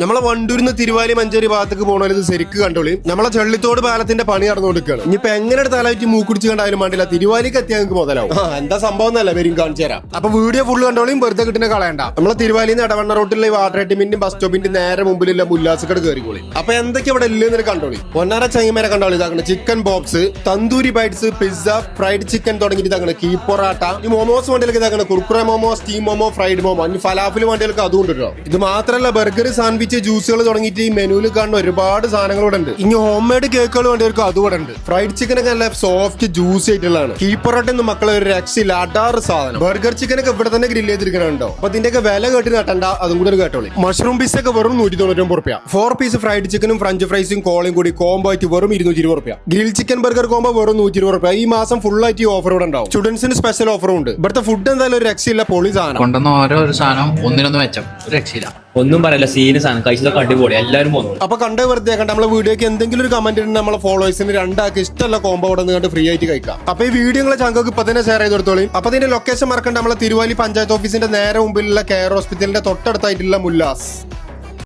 നമ്മളെ വണ്ടൂരിന്ന് തിരുവാലി മഞ്ചേരി ഭാഗത്തേക്ക് പോകണത് ഇത് ശരിക്ക് കണ്ടോളി. നമ്മളെ ചെള്ളിത്തോട് പാലത്തിന്റെ പണി നടന്നുകൊടുക്കുകയാണ്. ഇനിയിപ്പോ എങ്ങനെ തലവെച്ച് മൂക്കുടിച്ച് കണ്ടാലും വേണ്ടില്ല, തിരുവാലിക്ക് എത്തിയാൽ നിങ്ങൾക്ക് മുതലാവും. എന്താ സംഭവം എന്നല്ല വരും കാണിച്ചു തരാം. അപ്പൊ വീഡിയോ ഫുള്ള് കണ്ടോളിയും വെറുതെ കിട്ടുന്ന കളയണ്ട. നമ്മളെ തിരുവാലിന്ന് ഇടവണ്ണ റോട്ടിലെ വാട്ടർ ടീമിന്റെ ബസ് സ്റ്റോപ്പിന്റെ നേരെ മുമ്പിലുള്ള മുല്ലാസക്കട് കയറിക്കോളി. അപ്പൊ എന്തൊക്കെ ഇവിടെ ഇല്ലെന്ന് കണ്ടോളി. പൊന്നാര ചൈമേരെ കണ്ടോളി. ഇതാകണം chicken box, tandoori bites, pizza, fried chicken തുടങ്ങിയിട്ട് ഇതാകണം കീ പൊറാട്ട. ഈ മോമോസ് വണ്ടിയിലേക്ക് ഇതാകണം കുർക്കുറ മോമോ, സ്റ്റീം മോമോ, ഫ്രൈഡ് മോമോ, ഇനി ഫലാഫിൽ വണ്ടികൾക്ക് അതുകൊണ്ട് കേട്ടോ. ഇത് മാത്രമല്ല ബർഗർ, സാൻഡ്വിച്ച്, ജ്യൂസുകൾ തുടങ്ങിയിട്ട് ഈ മെനുവിൽ കാണുന്ന ഒരുപാട് സാധനങ്ങൾ ഇവിടെ ഉണ്ട്. ഇനി ഹോം മെയ്ഡ് കേക്കുകൾ വേണ്ടിയവർക്ക് അതുകൂടെ ഉണ്ട്. ഫ്രൈഡ് ചിക്കൻ ഒക്കെ നല്ല സോഫ്റ്റ് ജ്യൂസി ആയിട്ടുള്ളതാണ്. കീ പൊറോട്ട എന്ന് മക്കളെ ഒരു രക്ഷയില്ല, അടാറ് സാധനം. ബർഗർ ചിക്കൻ ഒക്കെ ഇവിടെ തന്നെ ഗ്രില്ല് ചെയ്തിരിക്കണുണ്ടോ. അപ്പൊ ഇതിന്റെയൊക്കെ വില കേട്ട് കേട്ടണ്ട, അതും കൂടെ കേട്ടോളി. മഷ്റൂം പീസ് ഒക്കെ വെറും 199 രൂപ. 4 പീസ് ഫ്രൈഡ് ചിക്കനും ഫ്രഞ്ച് ഫ്രൈസും കോളയും കൂടി കോംബോ ആയിട്ട് വെറും 220 രൂപ. ഗ്രിൽ ചിക്കൻ ബർഗർ കോംബോ വെറും 120 രൂപ. ഈ മാസം ഫുൾ ആയിട്ട് ഈ ഓഫർ ഇവിടെ ഉണ്ടാവും. സ്റ്റുഡൻസിന് സ്പെഷ്യൽ ഓഫറും ഉണ്ട്. ഇവിടുത്തെ ഫുഡ് എന്തായാലും ഒരു രക്ഷയില്ല, പൊളി സാധനം. കൊണ്ടുവന്ന ഓരോ സാധനം ഒന്നിനൊന്നും വെച്ചം രക്ഷയില്ല. ഒന്നും പറയല്ല, സീന് സാധനം കഴിച്ചതൊക്കെ അടിപൊളി, എല്ലാവരും പോകുന്നു. അപ്പൊ കണ്ടേ വെറുതെ കണ്ട നമ്മളെ വീഡിയോക്ക് എന്തെങ്കിലും ഒരു കമന്റ് ഉണ്ട്, നമ്മളെ ഫോളോവേഴ്സിന് രണ്ടാൾക്ക് ഇഷ്ടമല്ല കോംബോ അവിടെ നിന്ന് ഫ്രീ ആയിട്ട് കഴിക്കാം. അപ്പൊ ഈ വീഡിയോ നിങ്ങളെ ചങ്കൾക്ക് ഇപ്പൊ തന്നെ ഷെയർ ചെയ്ത് കൊടുത്തോളി. അപ്പൊ ഇതിന്റെ ലൊക്കേഷൻ മറക്കണ്ട, നമ്മളെ തിരുവാലി പഞ്ചായത്ത് ഓഫീസിന്റെ നേരെ മുമ്പിലുള്ള കെയർ ഹോസ്പിറ്റലിന്റെ തൊട്ടടുത്തായിട്ടുള്ള മുല്ലാസ്.